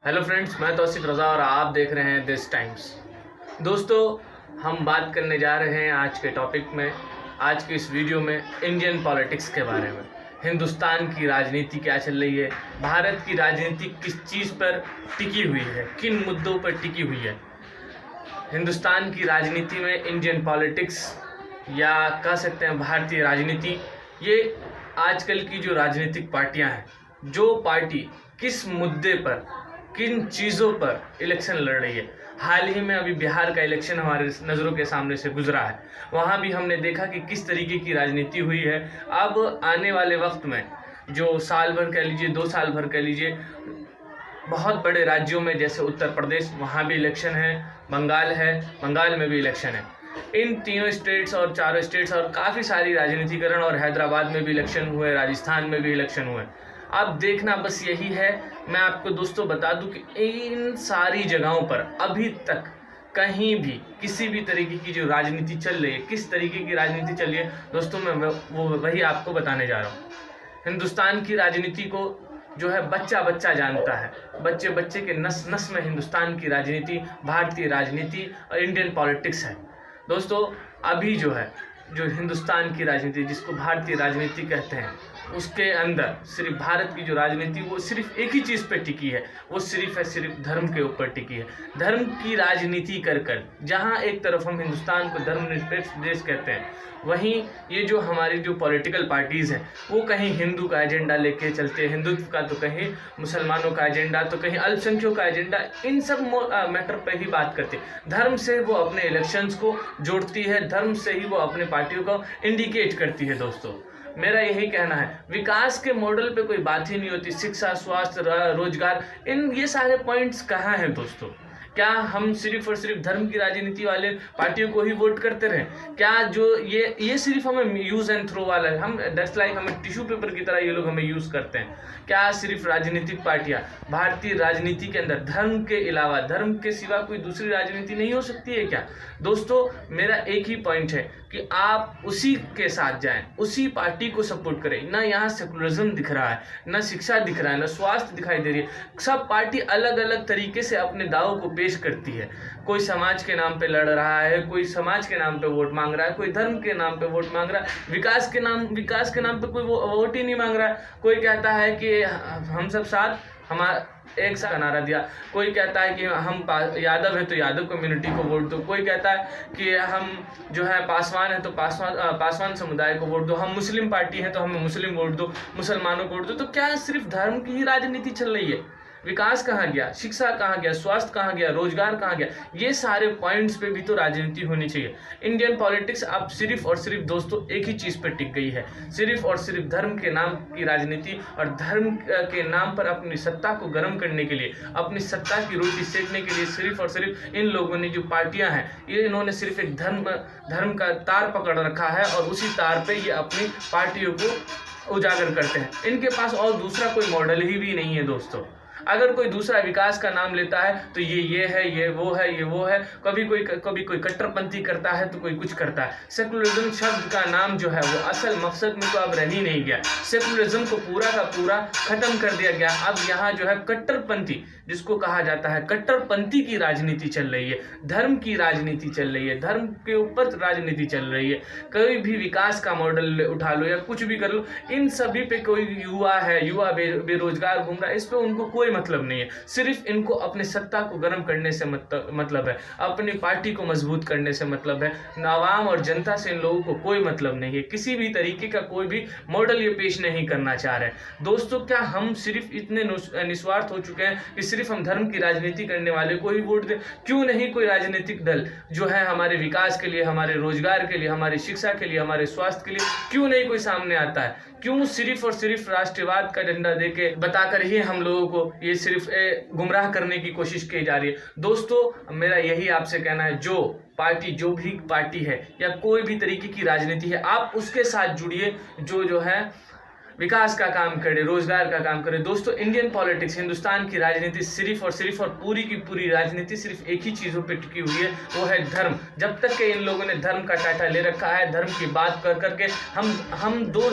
Hello friends, मैं तौसीफ रज़ा और आप देख रहे हैं दिस टाइम्स। दोस्तों, हम बात करने जा रहे हैं आज के टॉपिक में, आज की इस वीडियो में इंडियन पॉलिटिक्स के बारे में। हिंदुस्तान की राजनीति क्या चल रही है, भारत की राजनीति किस चीज़ पर टिकी हुई है, किन मुद्दों पर टिकी हुई है। हिंदुस्तान की राजनीति में इंडियन पॉलिटिक्स या कह सकते हैं भारतीय राजनीति, ये आजकल की जो राजनीतिक पार्टियां हैं, जो पार्टी किस मुद्दे पर, किन चीज़ों पर इलेक्शन लड़ रही है। हाल ही में अभी बिहार का इलेक्शन हमारे नज़रों के सामने से गुजरा है। वहाँ भी हमने देखा कि किस तरीके की राजनीति हुई है। अब आने वाले वक्त में जो साल भर कह लीजिए, 2 साल भर कह लीजिए, बहुत बड़े राज्यों में जैसे उत्तर प्रदेश, वहाँ भी इलेक्शन है, बंगाल है, बंगाल में भी इलेक्शन है। इन तीनों स्टेट्स और चारों स्टेट्स और काफ़ी सारी राजनीतिकरण, और हैदराबाद में भी इलेक्शन हुए, राजस्थान में भी इलेक्शन हुए। अब देखना बस यही है। मैं आपको दोस्तों बता दूं कि इन सारी जगहों पर अभी तक कहीं भी किसी भी तरीके की जो राजनीति चल रही है, किस तरीके की राजनीति चल रही है दोस्तों, मैं वो वही आपको बताने जा रहा हूँ। हिंदुस्तान की राजनीति को जो है बच्चा बच्चा जानता है, बच्चे बच्चे के नस नस में हिंदुस्तान की राजनीति, भारतीय राजनीति और इंडियन पॉलिटिक्स है। दोस्तों, अभी जो है, जो हिंदुस्तान की राजनीति, जिसको भारतीय राजनीति कहते हैं, उसके अंदर सिर्फ भारत की जो राजनीति वो सिर्फ एक ही चीज़ पे टिकी है, वो सिर्फ धर्म के ऊपर टिकी है। धर्म की राजनीति कर कर, जहाँ एक तरफ हम हिंदुस्तान को धर्मनिरपेक्ष देश कहते हैं, वहीं ये जो हमारी जो पॉलिटिकल पार्टीज़ हैं, वो कहीं हिंदू का एजेंडा लेके चलते हैं, हिंदुत्व का, तो कहीं मुसलमानों का एजेंडा, तो कहीं अल्पसंख्यकों का एजेंडा। इन सब मैटर पर ही बात करते हैं। धर्म से वो अपने इलेक्शंस को जोड़ती है, धर्म से ही वो अपने पार्टियों को इंडिकेट करती है। दोस्तों, मेरा यही कहना है, विकास के मॉडल पे कोई बात ही नहीं होती। शिक्षा, स्वास्थ्य, रोजगार, इन ये सारे पॉइंट्स कहाँ हैं दोस्तों? क्या हम सिर्फ और सिर्फ धर्म की राजनीति वाले पार्टियों को ही वोट करते रहें? क्या जो ये सिर्फ हमें यूज एंड थ्रो वाला है, हम दैट्स लाइक हमें टिश्यू पेपर की तरह ये लोग हमें यूज करते हैं? क्या सिर्फ राजनीतिक पार्टियां, भारतीय राजनीति के अंदर धर्म के अलावा, धर्म के सिवा कोई दूसरी राजनीति नहीं हो सकती है क्या? दोस्तों, मेरा एक ही पॉइंट है कि आप उसी के साथ जाएं, उसी पार्टी को सपोर्ट करें। ना यहाँ सेकुलरिज्म दिख रहा है, ना शिक्षा दिख रहा है, ना स्वास्थ्य दिखाई दे रही है। सब पार्टी अलग अलग तरीके से अपने दावों को पेश करती है। कोई समाज के नाम पे लड़ रहा है, कोई समाज के नाम पे वोट मांग रहा है, कोई धर्म के नाम पे वोट मांग रहा है, विकास के नाम पे कोई वोट ही नहीं मांग रहा है। कोई कहता है कि हम सब साथ, हमारा एक सा नारा दिया। कोई कहता है कि हम यादव है तो यादव कम्युनिटी को वोट दो। कोई कहता है कि हम जो है पासवान है तो पासवान समुदाय को वोट दो। हम मुस्लिम पार्टी है तो हमें मुस्लिम वोट दो, मुसलमानों को वोट दो। तो क्या सिर्फ धर्म की ही राजनीति चल रही है? विकास कहाँ गया? शिक्षा कहाँ गया? स्वास्थ्य कहाँ गया? रोजगार कहाँ गया? ये सारे पॉइंट्स पे भी तो राजनीति होनी चाहिए। इंडियन पॉलिटिक्स अब सिर्फ और सिर्फ दोस्तों एक ही चीज़ पे टिक गई है, सिर्फ और सिर्फ धर्म के नाम की राजनीति, और धर्म के नाम पर अपनी सत्ता को गर्म करने के लिए, अपनी सत्ता की रोटी सेकने के लिए सिर्फ और सिर्फ इन लोगों ने, जो पार्टियां हैं, ये इन्होंने सिर्फ एक धर्म का तार पकड़ रखा है और उसी तार पे ये अपनी पार्टियों को उजागर करते हैं। इनके पास और दूसरा कोई मॉडल ही भी नहीं है दोस्तों। अगर कोई दूसरा विकास का नाम लेता है तो ये है, ये वो है, ये वो है। कभी कोई कट्टरपंथी करता है तो कोई कुछ करता है। सेकुलरिज्म शब्द का नाम जो है वो असल मकसद में तो अब रह ही नहीं गया। सेकुलरिज्म को पूरा का पूरा खत्म कर दिया गया। अब यहाँ जो है कट्टरपंथी, जिसको कहा जाता है, कट्टरपंथी की राजनीति चल रही है, धर्म की राजनीति चल रही है, धर्म के ऊपर राजनीति चल रही है। कोई भी विकास का मॉडल उठा लो या कुछ भी कर लो, इन सभी पे कोई युवा बेरोजगार घूम रहा है, इस पे उनको कोई मतलब नहीं है। सिर्फ इनको अपने सत्ता को गर्म करने से मतलब है, अपनी पार्टी को मजबूत करने से मतलब है। आवाम और जनता से इन लोगों को कोई मतलब नहीं है। किसी भी तरीके का कोई भी मॉडल ये पेश नहीं करना चाह रहे हैं। दोस्तों, क्या हम सिर्फ इतने निस्वार्थ हो चुके हैं कि सिर्फ हम धर्म की राजनीति करने वाले को ही वोट दें? क्यों नहीं कोई राजनीतिक दल जो है हमारे विकास के लिए, हमारे रोजगार के लिए, हमारी शिक्षा के लिए, हमारे स्वास्थ्य के लिए, क्यों नहीं कोई सामने आता है? क्यों सिर्फ और सिर्फ राष्ट्रवाद का झंडा देके बताकर ही हम लोगों को ये सिर्फ गुमराह करने की कोशिश की जा रही है? दोस्तों, मेरा यही आपसे कहना है, जो भी पार्टी है या कोई भी तरीके की राजनीति है, आप उसके साथ जुड़िए जो है विकास का काम करे, रोजगार का काम करे। दोस्तों इंडियन पॉलिटिक्स, हिंदुस्तान की राजनीति सिर्फ और पूरी की पूरी राजनीति सिर्फ एक ही चीज़ों पे टिकी हुई है, वो है धर्म। जब तक के इन लोगों ने धर्म का टाटा ले रखा है, धर्म की बात कर करके हम दो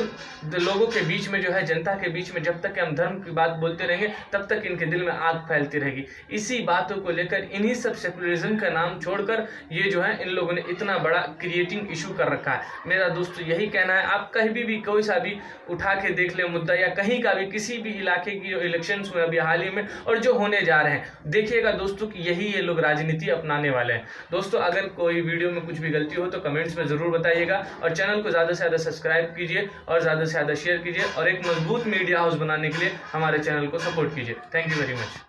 लोगों के बीच में जो है, जनता के बीच में जब तक हम धर्म की बात बोलते रहेंगे तब तक इनके दिल में आग फैलती रहेगी। इसी बातों को लेकर, इन्हीं सब सेकुलरिज्म का नाम छोड़कर ये जो है इन लोगों ने इतना बड़ा क्रिएटिंग इशू कर रखा है। मेरा दोस्तों यही कहना है, आप कहीं भी कोई सा भी उठा के देख ले मुद्दा, या कहीं का भी किसी भी इलाके की जो इलेक्शंस हुए अभी हाल ही में और जो होने जा रहे हैं, देखिएगा दोस्तों कि यही ये लोग राजनीति अपनाने वाले हैं। दोस्तों अगर कोई वीडियो में कुछ भी गलती हो तो कमेंट्स में ज़रूर बताइएगा, और चैनल को ज़्यादा से ज़्यादा सब्सक्राइब कीजिए और ज़्यादा से ज़्यादा शेयर कीजिए, और एक मजबूत मीडिया हाउस बनाने के लिए हमारे चैनल को सपोर्ट कीजिए। Thank you very much.